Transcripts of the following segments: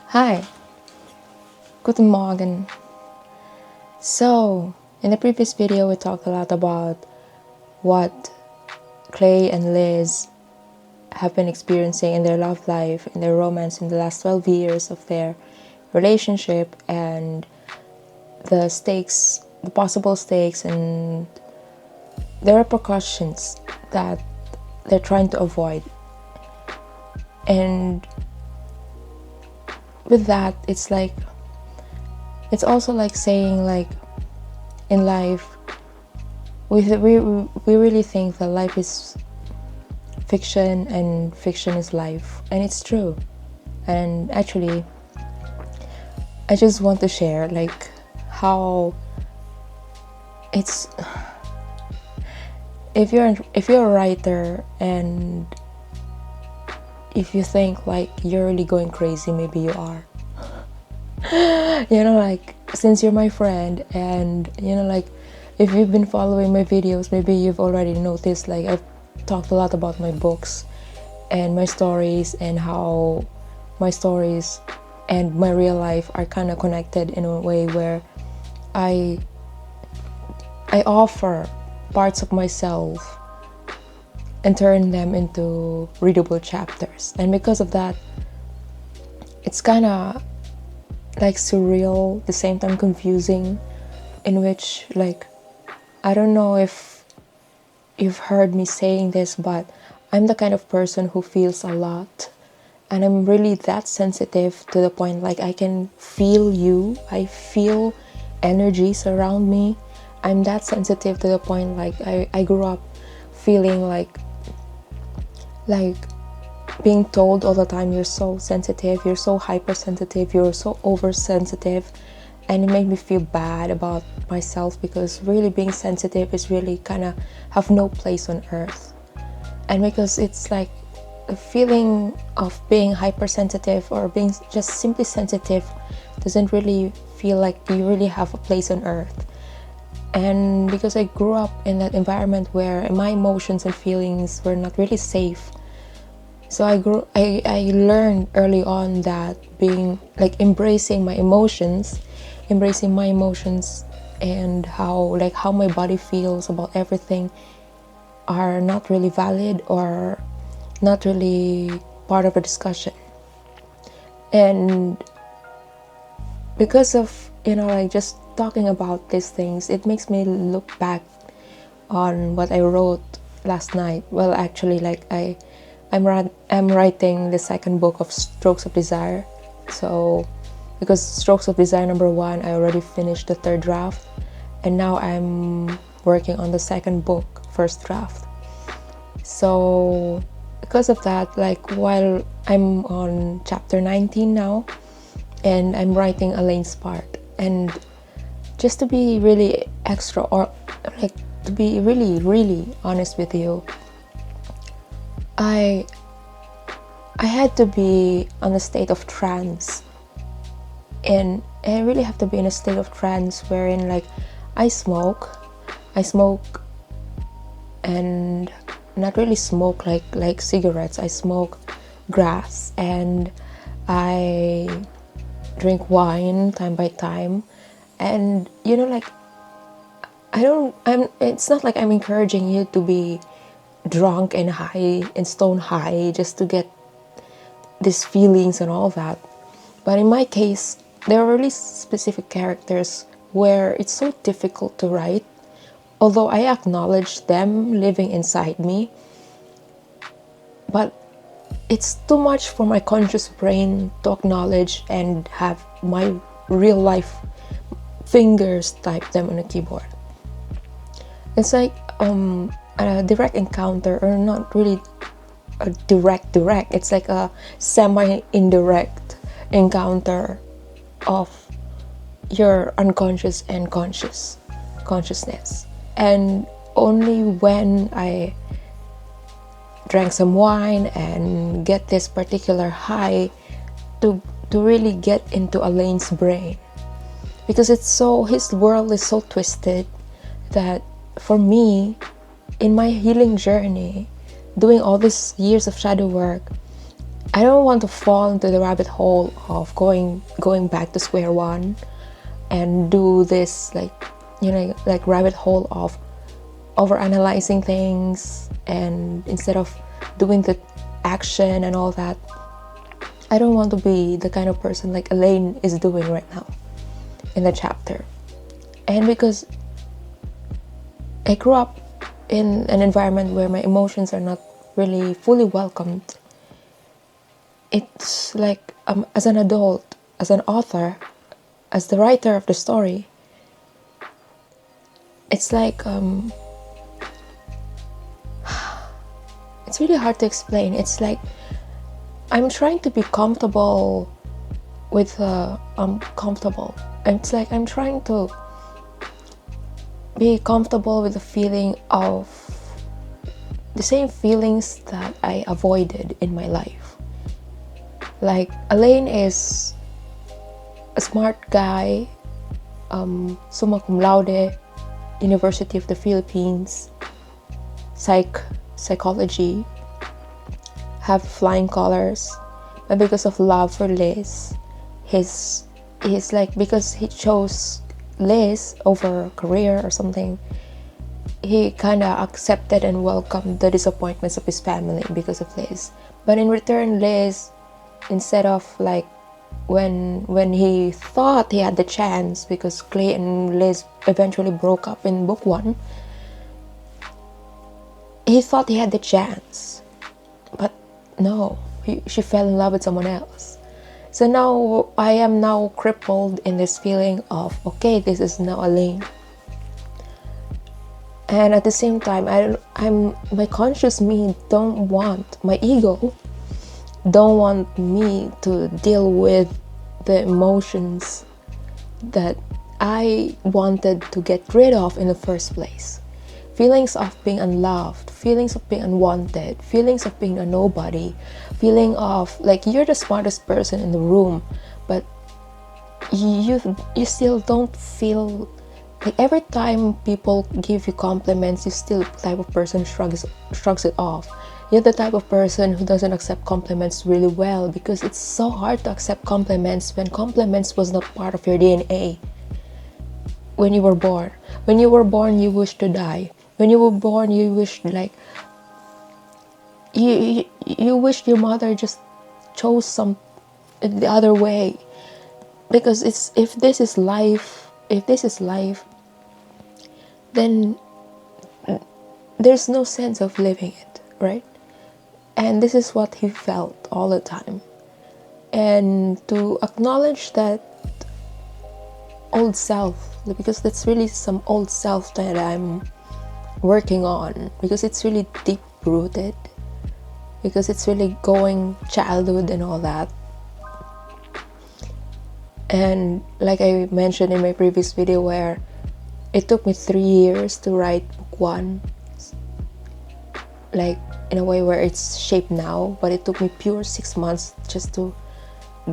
Hi, guten Morgen. So, in the previous video, we talked a lot about what Clay and Liz have been experiencing in their love life, in their romance in the last 12 years of their relationship, and the stakes, the possible stakes, and the repercussions that they're trying to avoid. And with that, it's also like saying, like, in life, we really think that life is fiction and fiction is life, and it's true. And actually, I just want to share like how it's if you're a writer, and if you think like you're really going crazy, maybe you are. Like, since you're my friend, and like, if you've been following my videos, maybe you've already noticed, like, I've talked a lot about my books and my stories, and how my stories and my real life are kind of connected in a way where I offer parts of myself and turn them into readable chapters. And because of that, it's kind of like surreal, at the same time confusing, in which, like, I don't know if you've heard me saying this, but I'm the kind of person who feels a lot, and I'm really that sensitive to the point, like, I can feel you, I feel energies around me. I'm that sensitive to the point, like, I grew up feeling like being told all the time, you're so sensitive, you're so hypersensitive, you're so oversensitive. And it made me feel bad about myself, because really being sensitive is really kind of have no place on earth. And because it's like the feeling of being hypersensitive or being just simply sensitive doesn't really feel like you really have a place on earth. And because I grew up in that environment where my emotions and feelings were not really safe, so I learned early on that being like embracing my emotions, and how my body feels about everything are not really valid or not really part of a discussion. And because of like just talking about these things, it makes me look back on what I wrote last night. Well, actually, like, I'm writing the second book of Strokes of Desire. So because Strokes of Desire #1, I already finished the third draft, and now I'm working on the second book, first draft. So because of that, like, while I'm on chapter 19 now, and I'm writing Elaine's part, and just to be really extra, or like, to be really, really honest with you, I had to be on a state of trance, and I really have to be in a state of trance wherein, like, I smoke, and not really smoke like cigarettes. I smoke grass, and I drink wine time by time, and like, it's not like I'm encouraging you to be drunk and high and stone high just to get these feelings and all that. But in my case, there are really specific characters where it's so difficult to write, although I acknowledge them living inside me, but it's too much for my conscious brain to acknowledge and have my real life fingers type them on a keyboard. It's like a direct encounter, or not really a direct, it's like a semi-indirect encounter of your unconscious and consciousness. And only when I drank some wine and get this particular high to really get into Elaine's brain, because his world is so twisted that for me, in my healing journey, doing all these years of shadow work, I don't want to fall into the rabbit hole of going back to square one and do this like rabbit hole of overanalyzing things, and instead of doing the action and all that. I don't want to be the kind of person like Elaine is doing right now in the chapter. And because I grew up in an environment where my emotions are not really fully welcomed, it's like as an adult, as an author, as the writer of the story, it's like it's really hard to explain. It's like I'm trying to be comfortable with uncomfortable. It's like I'm trying to be comfortable with the feeling of the same feelings that I avoided in my life. Like Elaine is a smart guy, summa cum laude, University of the Philippines, psychology, have flying colors, but because of love for Liz, he's like, because he chose Liz over career or something, he kind of accepted and welcomed the disappointments of his family because of Liz. But in return, Liz, instead of like when he thought he had the chance, because Clay and Liz eventually broke up in book 1, he thought he had the chance, but no, she fell in love with someone else. So now I am now crippled in this feeling of, okay, this is now Elaine. And at the same time, I'm my conscious me don't want, my ego don't want me to deal with the emotions that I wanted to get rid of in the first place. Feelings of being unloved, feelings of being unwanted, feelings of being a nobody, feeling of like you're the smartest person in the room, but you still don't feel like, every time people give you compliments, you still the type of person shrugs it off. You're the type of person who doesn't accept compliments really well, because it's so hard to accept compliments when compliments was not part of your DNA. When you were born, you wished to die. When you were born, you wished like you wished your mother just chose some the other way, because it's if this is life, then there's no sense of living it, right? And this is what he felt all the time. And to acknowledge that old self, because that's really some old self that I'm working on, because it's really deep rooted, because it's really going childhood and all that. And like I mentioned in my previous video, where it took me 3 years to write book 1, like in a way where it's shaped now, but it took me pure 6 months just to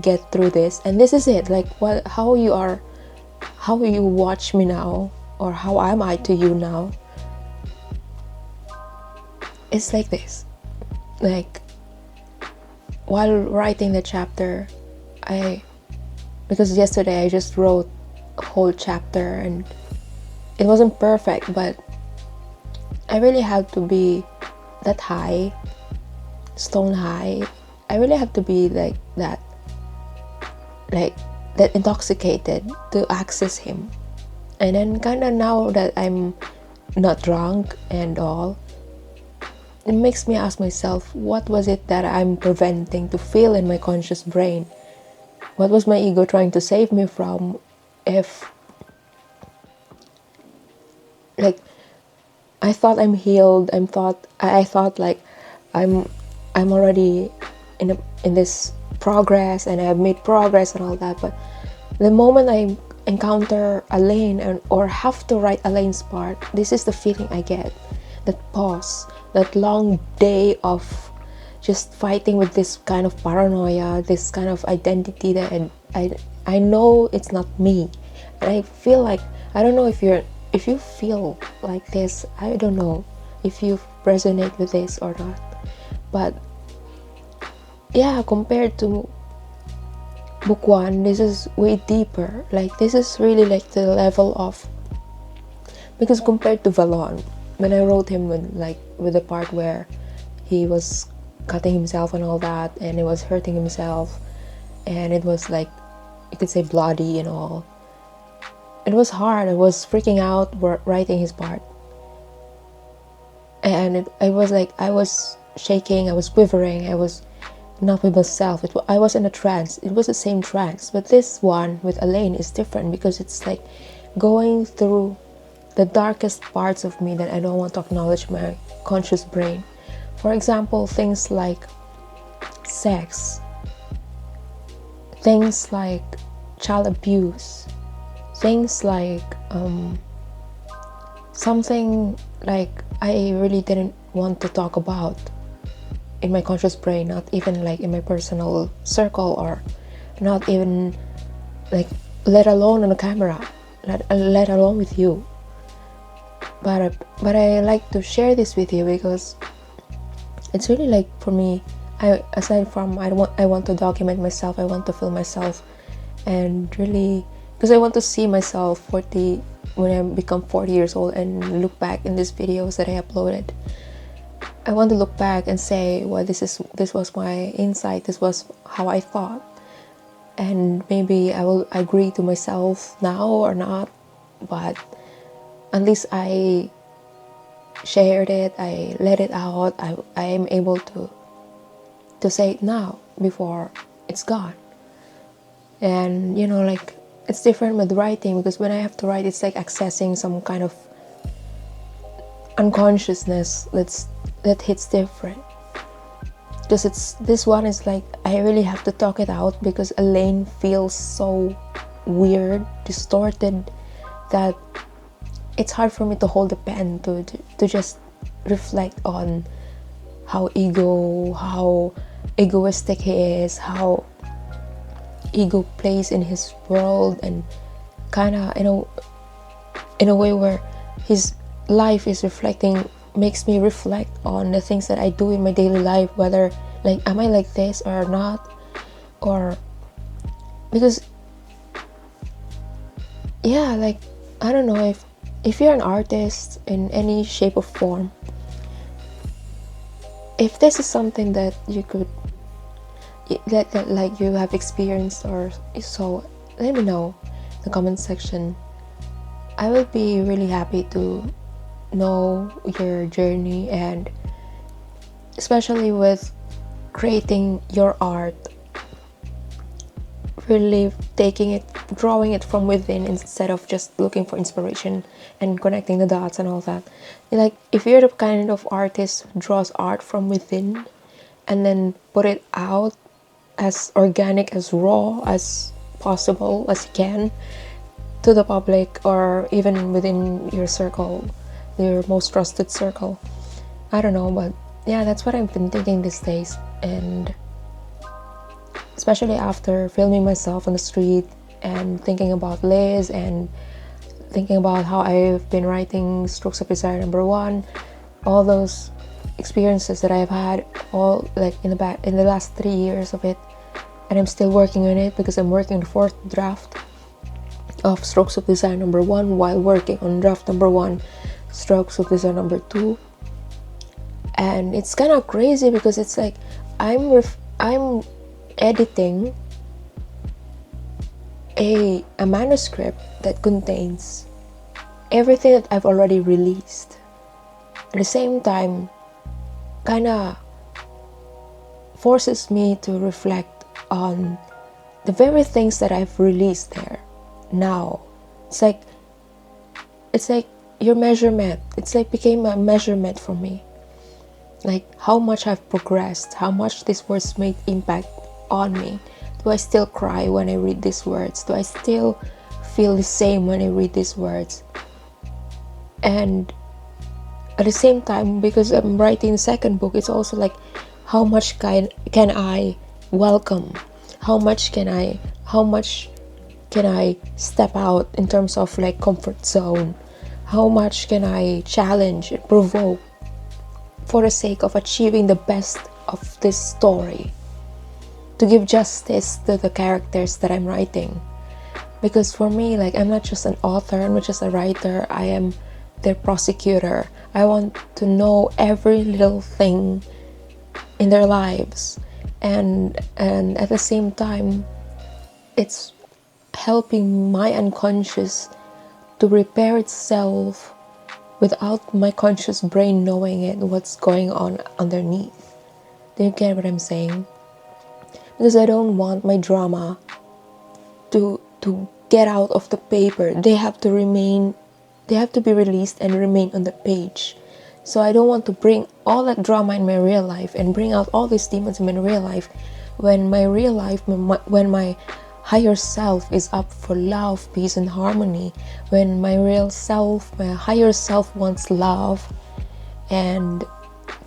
get through this. And this is it, like how you watch me now, or how am I to you now, it's like this. Like while writing the chapter, because yesterday I just wrote a whole chapter and it wasn't perfect, but I really had to be that high, stone high. I really have to be like that intoxicated to access him. And then kind of now that I'm not drunk and all, it makes me ask myself, what was it that I'm preventing to feel in my conscious brain? What was my ego trying to save me from? If like I thought I'm healed, I thought like I'm already in this progress, and I've made progress and all that. But the moment I encounter Elaine or have to write Elaine's part, this is the feeling I get. That pause, that long day of just fighting with this kind of paranoia, this kind of identity that I know it's not me. And I feel like, I don't know if you feel like this, I don't know if you resonate with this or not, but yeah, compared to book one, this is way deeper. Like, this is really like the level of, because compared to Valon, when I wrote him with the part where he was cutting himself and all that, and he was hurting himself, and it was like, you could say bloody and all. It was hard. I was freaking out writing his part, and it was like I was shaking, I was quivering, I was not with myself. I was in a trance. It was the same trance, but this one with Elaine is different because it's like going through the darkest parts of me that I don't want to acknowledge my conscious brain. For example, things like sex, things like child abuse, things like something like I really didn't want to talk about in my conscious brain, not even like in my personal circle, or not even like, let alone on a camera, let alone with you. But I like to share this with you because it's really like, for me, aside from I want to document myself, I want to feel myself, and really, because I want to see myself when I become 40 years old and look back in these videos that I uploaded. I want to look back and say, well, this was my insight, this was how I thought, and maybe I will agree to myself now or not, but at least I shared it, I let it out, I am able to say it now before it's gone. And like, it's different with writing, because when I have to write, it's like accessing some kind of unconsciousness that hits different, because this one is like, I really have to talk it out, because Elaine feels so weird, distorted, that it's hard for me to hold the pen to just reflect on how egoistic he is, how ego plays in his world, and kind of in a way where his life is makes me reflect on the things that I do in my daily life, whether like, am I like this or not, or because yeah, like, I don't know, if you're an artist in any shape or form, if this is something that you could that like you have experienced, or so, let me know in the comment section. I will be really happy to know your journey, and especially with creating your art, really drawing it from within, instead of just looking for inspiration and connecting the dots and all that. Like, if you're the kind of artist who draws art from within and then put it out as organic, as raw as possible as you can to the public, or even within your circle, your most trusted circle, I don't know, but yeah, that's what I've been thinking these days. And especially after filming myself on the street and thinking about Liz, and thinking about how I've been writing Strokes of Desire #1, all those experiences that I've had, all like in the last 3 years of it, and I'm still working on it, because I'm working on the 4th draft of Strokes of Desire #1 while working on draft #1, Strokes of Desire #2. And it's kind of crazy, because it's like I'm editing a manuscript that contains everything that I've already released. At the same time, kind of forces me to reflect on the very things that I've released there now. It's like your measurement. It's like became a measurement for me. Like, how much I've progressed, how much these words made impact on me. Do I still cry when I read these words? Do I still feel the same when I read these words? And at the same time, because I'm writing the second book, it's also like, how much can I welcome? How much can I step out in terms of like comfort zone? How much can I challenge and provoke for the sake of achieving the best of this story? to give justice to the characters that I'm writing. Because for me, like, I'm not just an author, I'm not just a writer, I am their prosecutor. I want to know every little thing in their lives, and at the same time, it's helping my unconscious to repair itself without my conscious brain knowing it, what's going on underneath. Do you get what I'm saying? Because I don't want my drama to get out of the paper. They have to be released and remain on the page. So I don't want to bring all that drama in my real life and bring out all these demons in my real life when my real life, when my higher self is up for love, peace, and harmony, when my real self, my higher self wants love and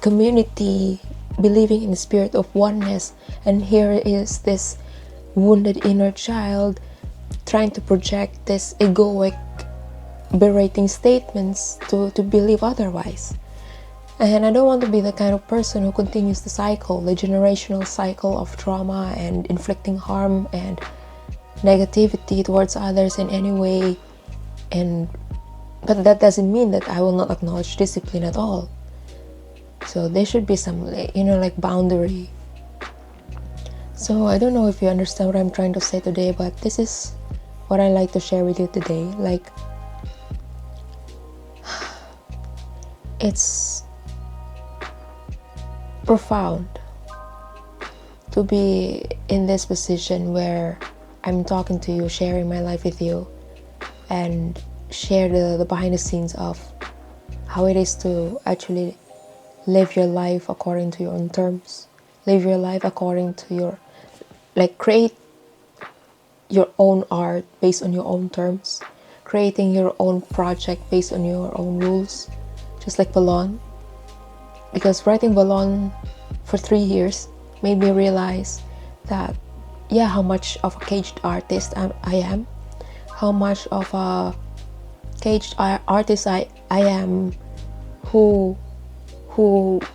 community, believing in the spirit of oneness. And here is this wounded inner child trying to project this egoic berating statements to believe otherwise. And I don't want to be the kind of person who continues the generational cycle of trauma and inflicting harm and negativity towards others in any way. But that doesn't mean that I will not acknowledge discipline at all. So there should be some, like boundary. So I don't know if you understand what I'm trying to say today, but this is what I like to share with you today. Like, it's profound to be in this position where I'm talking to you, sharing my life with you, and share the behind the scenes of how it is to actually live your life according to your own terms. Live your life according to your, create your own art based on your own terms. Creating your own project based on your own rules. Just like Ballon. Because writing Ballon for 3 years made me realize that, how much of a caged artist I am. How much of a caged artist I am who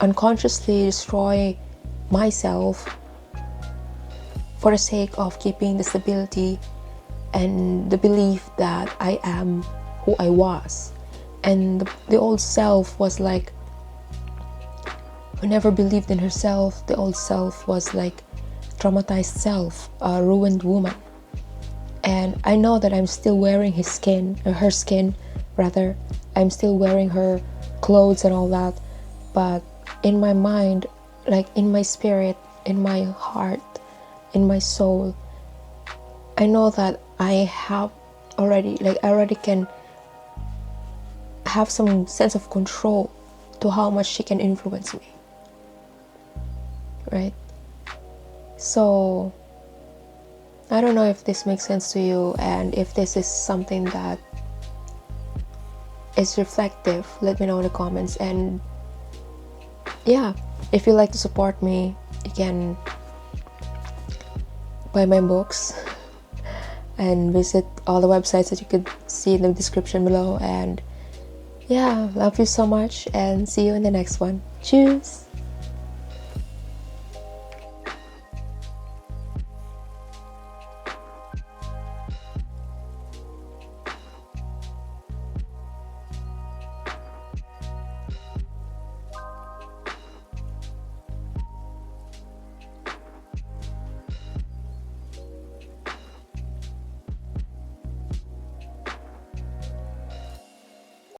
unconsciously destroy myself for the sake of keeping the stability and the belief that I am who I was. And the old self was like, who never believed in herself. The old self was like traumatized self, a ruined woman. And I know that I'm still wearing her skin rather. I'm still wearing her clothes and all that. But in my mind, in my spirit, in my heart, in my soul, I know that I already can have some sense of control to how much she can influence me. Right? So I don't know if this makes sense to you, and if this is something that is reflective, let me know in the comments. And if you like to support me, you can buy my books and visit all the websites that you could see in the description below. And love you so much, and see you in the next one. Cheers.